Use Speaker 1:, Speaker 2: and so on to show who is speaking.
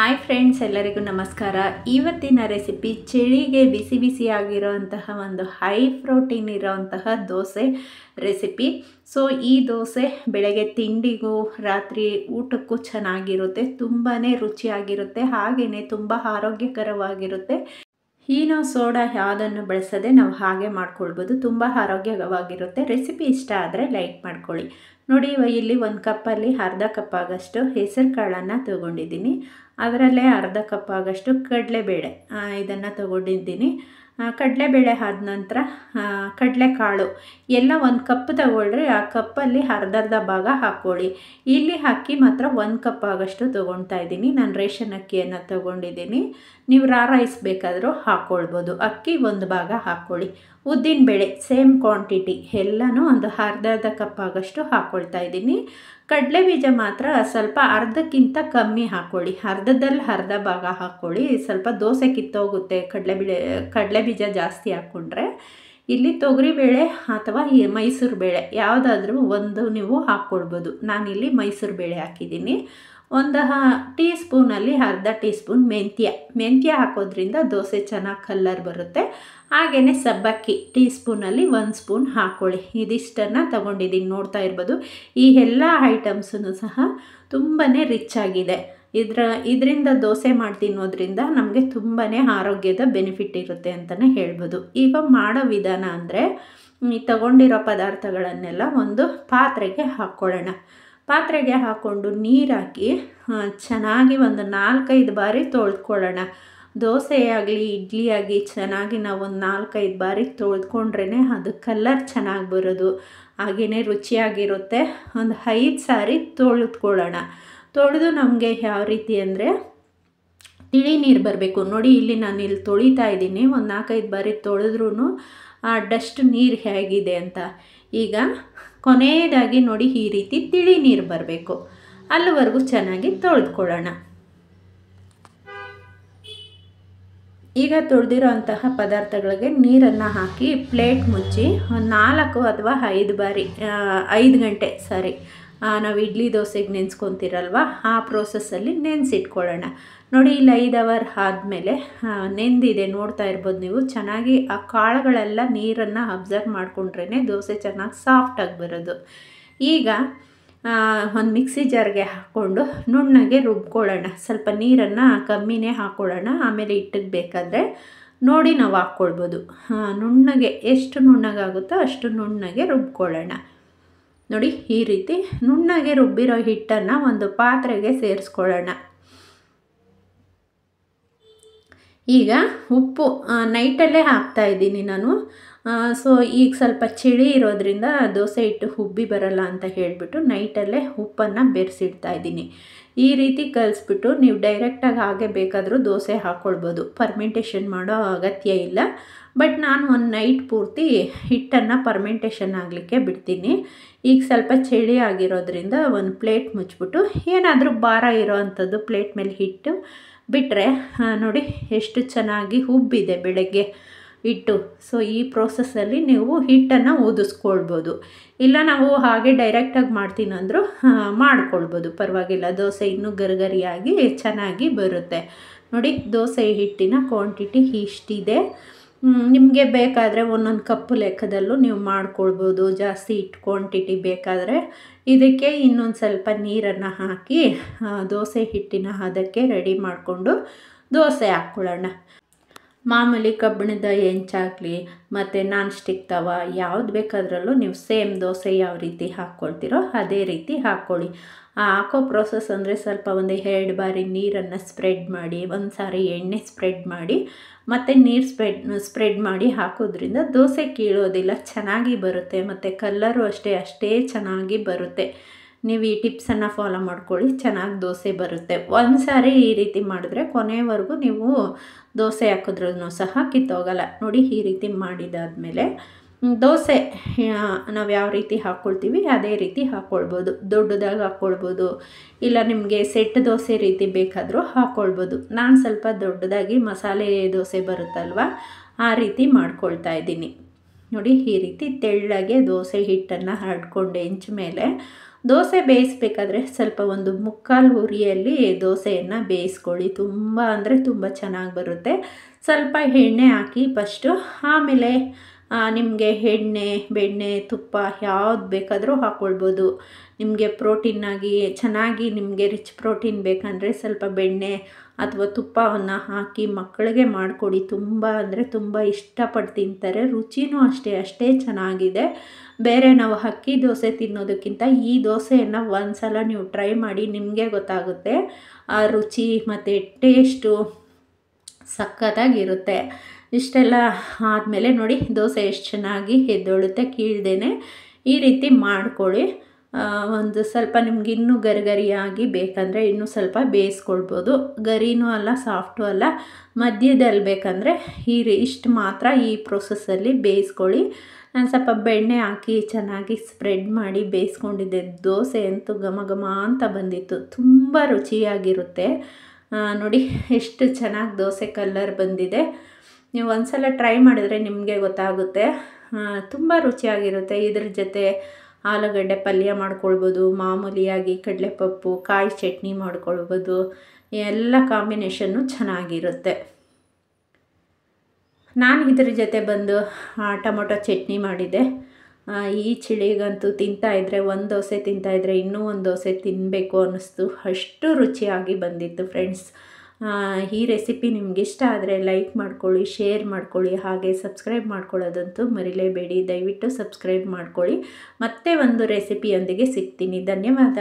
Speaker 1: Hi friends, ಎಲ್ಲರಿಗೂ ನಮಸ್ಕಾರ. ಇವತ್ತಿನ ರೆಸಿಪಿ ಚಳಿಗೆ ಬಿಸಿ ಬಿಸಿಯಾಗಿರೋಂತಹ ಒಂದು ಹೈ ಪ್ರೋಟೀನ್ ಇರೋಂತಹ ದೋಸೆ ರೆಸಿಪಿ. ಸೊ ಈ ದೋಸೆ ಬೆಳಗ್ಗೆ ತಿಂಡಿಗೂ ರಾತ್ರಿ ಊಟಕ್ಕೂ ಚೆನ್ನಾಗಿರುತ್ತೆ, ತುಂಬಾ ರುಚಿಯಾಗಿರುತ್ತೆ, ಹಾಗೆಯೇ ತುಂಬ ಆರೋಗ್ಯಕರವಾಗಿರುತ್ತೆ. ಈನೋ ಸೋಡಾ ಯಾವುದನ್ನು ಬಳಸದೆ ನಾವು ಹಾಗೆ ಮಾಡ್ಕೊಳ್ಬೋದು, ತುಂಬ ಆರೋಗ್ಯವಾಗಿರುತ್ತೆ. ರೆಸಿಪಿ ಇಷ್ಟ ಆದರೆ ಲೈಕ್ ಮಾಡ್ಕೊಳ್ಳಿ. ನೋಡಿ, ಇಲ್ಲಿ ಒಂದು ಕಪ್ಪಲ್ಲಿ ಅರ್ಧ ಕಪ್ ಆಗಷ್ಟು ಹೆಸರು ಕಾಳನ್ನು ತೊಗೊಂಡಿದ್ದೀನಿ. ಅದರಲ್ಲೇ ಅರ್ಧ ಕಪ್ ಆಗಷ್ಟು ಕಡಲೆಬೇಳೆ ಇದನ್ನು ತೊಗೊಂಡಿದ್ದೀನಿ. ಕಡಲೆಬೇಳೆ ಆದ ನಂತರ ಕಡಲೆಕಾಳು ಎಲ್ಲ ಒಂದು ಕಪ್ ತಗೊಳ್ರಿ. ಆ ಕಪ್ಪಲ್ಲಿ ಅರ್ಧ ಭಾಗ ಹಾಕ್ಕೊಳ್ಳಿ. ಇಲ್ಲಿ ಅಕ್ಕಿ ಮಾತ್ರ 1 ಕಪ್ ಆಗಷ್ಟು ತೊಗೊಳ್ತಾ ಇದ್ದೀನಿ. ನಾನು ರೇಷನ್ ಅಕ್ಕಿಯನ್ನು ತೊಗೊಂಡಿದ್ದೀನಿ. ನೀವು ರೈಸ್ ಬೇಕಾದರೂ ಹಾಕ್ಕೊಳ್ಬೋದು. ಅಕ್ಕಿ 1 ಭಾಗ ಹಾಕ್ಕೊಳ್ಳಿ. ಉದ್ದಿನಬೇಳೆ ಸೇಮ್ ಕ್ವಾಂಟಿಟಿ ಎಲ್ಲನೂ ಒಂದು ಅರ್ಧ ಕಪ್ ಆಗಷ್ಟು ಹಾಕ್ಕೊಳ್ತಾ ಇದ್ದೀನಿ. ಕಡಲೆ ಬೀಜ ಮಾತ್ರ ಸ್ವಲ್ಪ ಅರ್ಧಕ್ಕಿಂತ ಕಮ್ಮಿ ಹಾಕ್ಕೊಳ್ಳಿ, ಅರ್ಧದಲ್ಲಿ ಅರ್ಧ ಭಾಗ ಹಾಕ್ಕೊಳ್ಳಿ. ಸ್ವಲ್ಪ ದೋಸೆ ಕಿತ್ತೋಗುತ್ತೆ ಕಡಲೆ ಬೀಜ ಜಾಸ್ತಿ ಹಾಕ್ಕೊಂಡ್ರೆ. ಇಲ್ಲಿ ತೊಗರಿಬೇಳೆ ಅಥವಾ ಮೈಸೂರು ಬೇಳೆ ಯಾವುದಾದ್ರೂ ಒಂದು ನೀವು ಹಾಕ್ಕೊಳ್ಬೋದು. ನಾನಿಲ್ಲಿ ಮೈಸೂರು ಬೇಳೆ ಹಾಕಿದ್ದೀನಿ. ಒಂದು ಟೀ ಸ್ಪೂನಲ್ಲಿ ಅರ್ಧ ಟೀ ಸ್ಪೂನ್ ಮೆಂತ್ಯ ಹಾಕೋದ್ರಿಂದ ದೋಸೆ ಚೆನ್ನಾಗಿ ಕಲ್ಲರ್ ಬರುತ್ತೆ. ಹಾಗೆಯೇ ಸಬ್ಬಕ್ಕಿ ಟೀ ಸ್ಪೂನಲ್ಲಿ 1 ಸ್ಪೂನ್ ಹಾಕ್ಕೊಳ್ಳಿ. ಇದಿಷ್ಟನ್ನು ತಗೊಂಡಿದ್ದೀನಿ, ನೋಡ್ತಾ ಇರ್ಬೋದು. ಈ ಎಲ್ಲ ಐಟಮ್ಸನ್ನು ಸಹ ತುಂಬಾ ರಿಚ್ ಆಗಿದೆ. ಇದರಿಂದ ದೋಸೆ ಮಾಡಿ ತಿನ್ನೋದ್ರಿಂದ ನಮಗೆ ತುಂಬಾ ಆರೋಗ್ಯದ ಬೆನಿಫಿಟ್ ಇರುತ್ತೆ ಅಂತಲೇ ಹೇಳ್ಬೋದು. ಈಗ ಮಾಡೋ ವಿಧಾನ ಅಂದರೆ, ಈ ತಗೊಂಡಿರೋ ಪದಾರ್ಥಗಳನ್ನೆಲ್ಲ ಒಂದು ಪಾತ್ರೆಗೆ ಹಾಕ್ಕೊಳ್ಳೋಣ. ಪಾತ್ರೆಗೆ ಹಾಕ್ಕೊಂಡು ನೀರು ಹಾಕಿ ಚೆನ್ನಾಗಿ ಒಂದು 4-5 ಬಾರಿ ತೊಳೆದುಕೊಳ್ಳೋಣ. ದೋಸೆ ಆಗಲಿ ಇಡ್ಲಿ ಆಗಲಿ ಚೆನ್ನಾಗಿ ನಾವು ಒಂದು 4-5 ಬಾರಿ ತೊಳೆದುಕೊಂಡ್ರೇ ಅದು ಕಲ್ಲರ್ ಚೆನ್ನಾಗಿ ಬರೋದು, ಹಾಗೆಯೇ ರುಚಿಯಾಗಿರುತ್ತೆ. ಒಂದು 5 ಸಾರಿ ತೊಳೆದುಕೊಳ್ಳೋಣ. ತೊಳೆದು ನಮಗೆ ಯಾವ ರೀತಿ ಅಂದರೆ ತಿಳಿ ನೀರು ಬರಬೇಕು. ನೋಡಿ, ಇಲ್ಲಿ ನಾನು ಇಲ್ಲಿ ತೊಳಿತಾ ಇದ್ದೀನಿ. ಒಂದು 4-5 ಬಾರಿ ತೊಳೆದ್ರೂ ಆ ಡಸ್ಟ್ ನೀರು ಹೇಗಿದೆ ಅಂತ. ಈಗ ಕೊನೆಯದಾಗಿ ನೋಡಿ, ಈ ರೀತಿ ತಿಳಿ ನೀರು ಬರಬೇಕು. ಅಲ್ಲಿವರೆಗೂ ಚೆನ್ನಾಗಿ ತೊಳೆದುಕೊಳ್ಳೋಣ. ಈಗ ತೊಳೆದಿರೋ ಅಂತಹ ಪದಾರ್ಥಗಳಿಗೆ ನೀರನ್ನು ಹಾಕಿ ಪ್ಲೇಟ್ ಮುಚ್ಚಿ 4 ಅಥವಾ 5 ಬಾರಿ 5 ಗಂಟೆ ನಾವು ಇಡ್ಲಿ ದೋಸೆಗೆ ನೆನೆಸ್ಕೊತಿರಲ್ವ, ಆ ಪ್ರೋಸೆಸ್ಸಲ್ಲಿ ನೆನೆಸಿಟ್ಕೊಳ್ಳೋಣ. ನೋಡಿ, ಇಲ್ಲಿ 5 ಅವರ್ ಆದಮೇಲೆ ನೆಂದಿದೆ, ನೋಡ್ತಾ ಇರ್ಬೋದು ನೀವು. ಚೆನ್ನಾಗಿ ಆ ಕಾಳುಗಳೆಲ್ಲ ನೀರನ್ನು ಅಬ್ಸರ್ವ್ ಮಾಡಿಕೊಂಡ್ರೇ ದೋಸೆ ಚೆನ್ನಾಗಿ ಸಾಫ್ಟಾಗಿ ಬರೋದು. ಈಗ ಒಂದು ಮಿಕ್ಸಿ ಜಾರ್ಗೆ ಹಾಕ್ಕೊಂಡು ನುಣ್ಣಗೆ ರುಬ್ಕೊಳ್ಳೋಣ. ಸ್ವಲ್ಪ ನೀರನ್ನು ಕಮ್ಮಿನೇ ಹಾಕ್ಕೊಳ್ಳೋಣ, ಆಮೇಲೆ ಇಟ್ಟಿಗೆ ಬೇಕಾದರೆ ನೋಡಿ ನಾವು ಹಾಕ್ಕೊಳ್ಬೋದು. ನುಣ್ಣಗೆ ಎಷ್ಟು ನುಣ್ಣಗಾಗುತ್ತೋ ಅಷ್ಟು ನುಣ್ಣಗೆ ರುಬ್ಕೊಳ್ಳೋಣ. ನೋಡಿ, ಈ ರೀತಿ ನುಣ್ಣಗೆ ರುಬ್ಬಿರೋ ಹಿಟ್ಟನ್ನು ಒಂದು ಪಾತ್ರೆಗೆ ಸೇರಿಸ್ಕೊಳ್ಳೋಣ. ಈಗ ಉಪ್ಪು ನೈಟಲ್ಲೇ ಹಾಕ್ತಾಯಿದ್ದೀನಿ ನಾನು. ಸೊ ಈಗ ಸ್ವಲ್ಪ ಚಳಿ ಇರೋದ್ರಿಂದ ದೋಸೆ ಹಿಟ್ಟು ಉಬ್ಬಿ ಬರಲ್ಲ ಅಂತ ಹೇಳಿಬಿಟ್ಟು ನೈಟಲ್ಲೇ ಉಪ್ಪನ್ನು ಬೆರೆಸಿಡ್ತಾ ಇದ್ದೀನಿ. ಈ ರೀತಿ ಕಲಿಸ್ಬಿಟ್ಟು ನೀವು ಡೈರೆಕ್ಟಾಗಿ ಹಾಗೆ ಬೇಕಾದರೂ ದೋಸೆ ಹಾಕ್ಕೊಳ್ಬೋದು, ಫರ್ಮೆಂಟೇಷನ್ ಮಾಡೋ ಅಗತ್ಯ ಇಲ್ಲ. ಬಟ್ ನಾನು ಒಂದು ನೈಟ್ ಪೂರ್ತಿ ಹಿಟ್ಟನ್ನು ಫರ್ಮೆಂಟೇಷನ್ ಆಗಲಿಕ್ಕೆ ಬಿಡ್ತೀನಿ. ಈಗ ಸ್ವಲ್ಪ ಚಳಿ ಆಗಿರೋದ್ರಿಂದ ಒಂದು ಪ್ಲೇಟ್ ಮುಚ್ಚಿಬಿಟ್ಟು ಏನಾದರೂ ಭಾರ ಇರೋ ಅಂಥದ್ದು ಪ್ಲೇಟ್ ಮೇಲೆ ಹಿಟ್ಟು ಬಿಟ್ಟರೆ ನೋಡಿ ಎಷ್ಟು ಚೆನ್ನಾಗಿ ಉಬ್ಬಿದೆ ಬೆಳಗ್ಗೆ ಹಿಟ್ಟು. ಸೊ ಈ ಪ್ರೋಸೆಸ್ಸಲ್ಲಿ ನೀವು ಹಿಟ್ಟನ್ನು ಊದಿಸ್ಕೊಳ್ಬೋದು. ಇಲ್ಲ ನಾವು ಹಾಗೆ ಡೈರೆಕ್ಟಾಗಿ ಮಾಡ್ತೀನಿ ಅಂದರೂ ಮಾಡ್ಕೊಳ್ಬೋದು, ಪರವಾಗಿಲ್ಲ. ದೋಸೆ ಇನ್ನೂ ಗರಿಗರಿಯಾಗಿ ಚೆನ್ನಾಗಿ ಬರುತ್ತೆ. ನೋಡಿ, ದೋಸೆ ಹಿಟ್ಟಿನ ಕ್ವಾಂಟಿಟಿ ಇಷ್ಟಿದೆ. ನಿಮಗೆ ಬೇಕಾದರೆ ಒಂದೊಂದು ಕಪ್ಪು ಲೆಕ್ಕದಲ್ಲೂ ನೀವು ಮಾಡ್ಕೊಳ್ಬೋದು. ಜಾಸ್ತಿ ಹಿಟ್ಟು ಕ್ವಾಂಟಿಟಿ ಬೇಕಾದರೆ ಇದಕ್ಕೆ ಇನ್ನೊಂದು ಸ್ವಲ್ಪ ನೀರನ್ನು ಹಾಕಿ ದೋಸೆ ಹಿಟ್ಟಿನ ಅದಕ್ಕೆ ರೆಡಿ ಮಾಡಿಕೊಂಡು ದೋಸೆ ಹಾಕ್ಕೊಳ್ಳೋಣ. ಮಾಮೂಲಿ ಕಬ್ಬಿಣದ ಹೆಂಚಾಗಲಿ ಮತ್ತು ನಾನ್ ಸ್ಟಿಕ್ ತವ ಯಾವ್ದು ಬೇಕಾದ್ರಲ್ಲೂ ನೀವು ಸೇಮ್ ದೋಸೆ ಯಾವ ರೀತಿ ಹಾಕ್ಕೊಳ್ತೀರೋ ಅದೇ ರೀತಿ ಹಾಕ್ಕೊಳ್ಳಿ. ಹಾಕೋ ಪ್ರೋಸೆಸ್ ಅಂದರೆ ಸ್ವಲ್ಪ ಒಂದು 2 ಬಾರಿ ನೀರನ್ನು ಸ್ಪ್ರೆಡ್ ಮಾಡಿ, ಒಂದು ಸಾರಿ ಎಣ್ಣೆ ಸ್ಪ್ರೆಡ್ ಮಾಡಿ, ಮತ್ತು ನೀರು ಸ್ಪ್ರೆಡ್ ಮಾಡಿ ಹಾಕೋದ್ರಿಂದ ದೋಸೆ ಕೀಳೋದಿಲ್ಲ, ಚೆನ್ನಾಗಿ ಬರುತ್ತೆ. ಮತ್ತು ಕಲ್ಲರು ಅಷ್ಟೇ ಚೆನ್ನಾಗಿ ಬರುತ್ತೆ. ನೀವು ಈ ಟಿಪ್ಸನ್ನು ಫಾಲೋ ಮಾಡ್ಕೊಳ್ಳಿ, ಚೆನ್ನಾಗಿ ದೋಸೆ ಬರುತ್ತೆ. ಒಂದು ಸಾರಿ ಈ ರೀತಿ ಮಾಡಿದ್ರೆ ಕೊನೆವರೆಗೂ ನೀವು ದೋಸೆ ಹಾಕಿದ್ರೂ ಸಹ ಕಿತ್ತೋಗಲ್ಲ. ನೋಡಿ, ಈ ರೀತಿ ಮಾಡಿದಾದಮೇಲೆ ದೋಸೆ ನಾವು ಯಾವ ರೀತಿ ಹಾಕ್ಕೊಳ್ತೀವಿ ಅದೇ ರೀತಿ ಹಾಕ್ಕೊಳ್ಬೋದು. ದೊಡ್ಡದಾಗಿ ಹಾಕ್ಕೊಳ್ಬೋದು, ಇಲ್ಲ ನಿಮಗೆ ಸೆಟ್ ದೋಸೆ ರೀತಿ ಬೇಕಾದರೂ ಹಾಕ್ಕೊಳ್ಬೋದು. ನಾನು ಸ್ವಲ್ಪ ದೊಡ್ಡದಾಗಿ ಮಸಾಲೆ ದೋಸೆ ಬರುತ್ತಲ್ವ, ಆ ರೀತಿ ಮಾಡ್ಕೊಳ್ತಾ ಇದ್ದೀನಿ. ನೋಡಿ, ಈ ರೀತಿ ತೆಳ್ಳಗೆ ದೋಸೆ ಹಿಟ್ಟನ್ನು ಹರಡ್ಕೊಂಡು ಹೆಂಚ ಮೇಲೆ ದೋಸೆ ಬೇಯಿಸ್ಬೇಕಾದ್ರೆ ಸ್ವಲ್ಪ ಒಂದು ಮುಕ್ಕಾಲು ಉರಿಯಲ್ಲಿ ದೋಸೆಯನ್ನು ಬೇಯಿಸ್ಕೊಳ್ಳಿ. ತುಂಬ ಅಂದರೆ ತುಂಬ ಚೆನ್ನಾಗಿ ಬರುತ್ತೆ. ಸ್ವಲ್ಪ ಎಣ್ಣೆ ಹಾಕಿ ಫಸ್ಟು, ಆಮೇಲೆ ನಿಮಗೆ ಎಣ್ಣೆ, ಬೆಣ್ಣೆ, ತುಪ್ಪ ಯಾವ್ದು ಬೇಕಾದರೂ ಹಾಕ್ಕೊಳ್ಬೋದು. ನಿಮಗೆ ಪ್ರೋಟೀನಾಗಿ ಚೆನ್ನಾಗಿ ನಿಮಗೆ ರಿಚ್ ಪ್ರೋಟೀನ್ ಬೇಕಂದರೆ ಸ್ವಲ್ಪ ಬೆಣ್ಣೆ ಅಥವಾ ತುಪ್ಪವನ್ನು ಹಾಕಿ ಮಕ್ಕಳಿಗೆ ಮಾಡಿಕೊಡಿ. ತುಂಬ ಅಂದರೆ ತುಂಬ ಇಷ್ಟಪಟ್ಟು ತಿಂತಾರೆ. ರುಚಿನೂ ಅಷ್ಟೇ ಚೆನ್ನಾಗಿದೆ. ಬೇರೆ ನಾವು ಅಕ್ಕಿ ದೋಸೆ ತಿನ್ನೋದಕ್ಕಿಂತ ಈ ದೋಸೆಯನ್ನು ಒಂದು ಸಲ ನೀವು ಟ್ರೈ ಮಾಡಿ, ನಿಮಗೆ ಗೊತ್ತಾಗುತ್ತೆ ಆ ರುಚಿ ಮತ್ತು ಟೇಸ್ಟು ಸಖತ್ತಾಗಿರುತ್ತೆ. ಇಷ್ಟೆಲ್ಲ ಆದಮೇಲೆ ನೋಡಿ ದೋಸೆ ಎಷ್ಟು ಚೆನ್ನಾಗಿ ಎದ್ದೊಳುತ್ತೆ ಕೀಳ್ದೇನೆ. ಈ ರೀತಿ ಮಾಡ್ಕೊಳ್ಳಿ. ಒಂದು ಸ್ವಲ್ಪ ನಿಮ್ಗೆ ಇನ್ನೂ ಗರಿಗರಿಯಾಗಿ ಬೇಕಂದರೆ ಇನ್ನೂ ಸ್ವಲ್ಪ ಬೇಯಿಸ್ಕೊಳ್ಬೋದು. ಗರಿನೂ ಅಲ್ಲ, ಸಾಫ್ಟು ಅಲ್ಲ, ಮಧ್ಯದಲ್ಲಿ ಬೇಕಂದರೆ ಇಷ್ಟು ಮಾತ್ರ ಈ ಪ್ರೊಸೆಸ್ಸಲ್ಲಿ ಬೇಯಿಸ್ಕೊಳ್ಳಿ. ನಾನು ಸ್ವಲ್ಪ ಬೆಣ್ಣೆ ಹಾಕಿ ಚೆನ್ನಾಗಿ ಸ್ಪ್ರೆಡ್ ಮಾಡಿ ಬೇಯಿಸ್ಕೊಂಡಿದ್ದೆ. ದೋಸೆ ಅಂತೂ ಘಮ ಘಮ ಅಂತ ಬಂದಿತ್ತು. ತುಂಬ ರುಚಿಯಾಗಿರುತ್ತೆ. ನೋಡಿ ಎಷ್ಟು ಚೆನ್ನಾಗಿ ದೋಸೆ ಕಲರ್ ಬಂದಿದೆ. ನೀವು ಒಂದು ಸಲ ಟ್ರೈ ಮಾಡಿದ್ರೆ ನಿಮಗೆ ಗೊತ್ತಾಗುತ್ತೆ. ತುಂಬ ರುಚಿಯಾಗಿರುತ್ತೆ. ಇದ್ರ ಜೊತೆ ಆಲೂಗಡ್ಡೆ ಪಲ್ಯ ಮಾಡ್ಕೊಳ್ಬೋದು, ಮಾಮೂಲಿಯಾಗಿ ಕಡಲೆಪಪ್ಪು, ಕಾಯಿ ಚಟ್ನಿ ಮಾಡ್ಕೊಳ್ಬೋದು. ಎಲ್ಲ ಕಾಂಬಿನೇಷನ್ನು ಚೆನ್ನಾಗಿರುತ್ತೆ. ನಾನು ಇದ್ರ ಜೊತೆ ಬಂದು ಟೊಮೊಟೊ ಚಟ್ನಿ ಮಾಡಿದ್ದೆ. ಈ ಚಳಿಗಂತೂ ತಿಂತಾಯಿದ್ರೆ, ಒಂದು ದೋಸೆ ತಿಂತಾಯಿದ್ರೆ ಇನ್ನೂ ಒಂದು ದೋಸೆ ತಿನ್ನಬೇಕು ಅನ್ನಿಸ್ತು. ಅಷ್ಟು ರುಚಿಯಾಗಿ ಬಂದಿತ್ತು ಫ್ರೆಂಡ್ಸ್. ಈ ರೆಸಿಪಿ ನಿಮ್ಗೆ ಇಷ್ಟ ಆದರೆ ಲೈಕ್ ಮಾಡ್ಕೊಳ್ಳಿ, ಶೇರ್ ಮಾಡ್ಕೊಳ್ಳಿ, ಹಾಗೆ ಸಬ್ಸ್ಕ್ರೈಬ್ ಮಾಡ್ಕೊಳ್ಳೋದಂತೂ ಮರಿಲೇಬೇಡಿ. ದಯವಿಟ್ಟು ಸಬ್ಸ್ಕ್ರೈಬ್ ಮಾಡ್ಕೊಳ್ಳಿ. ಮತ್ತೆ ಒಂದು ರೆಸಿಪಿಯೊಂದಿಗೆ ಸಿಗ್ತೀನಿ. ಧನ್ಯವಾದ.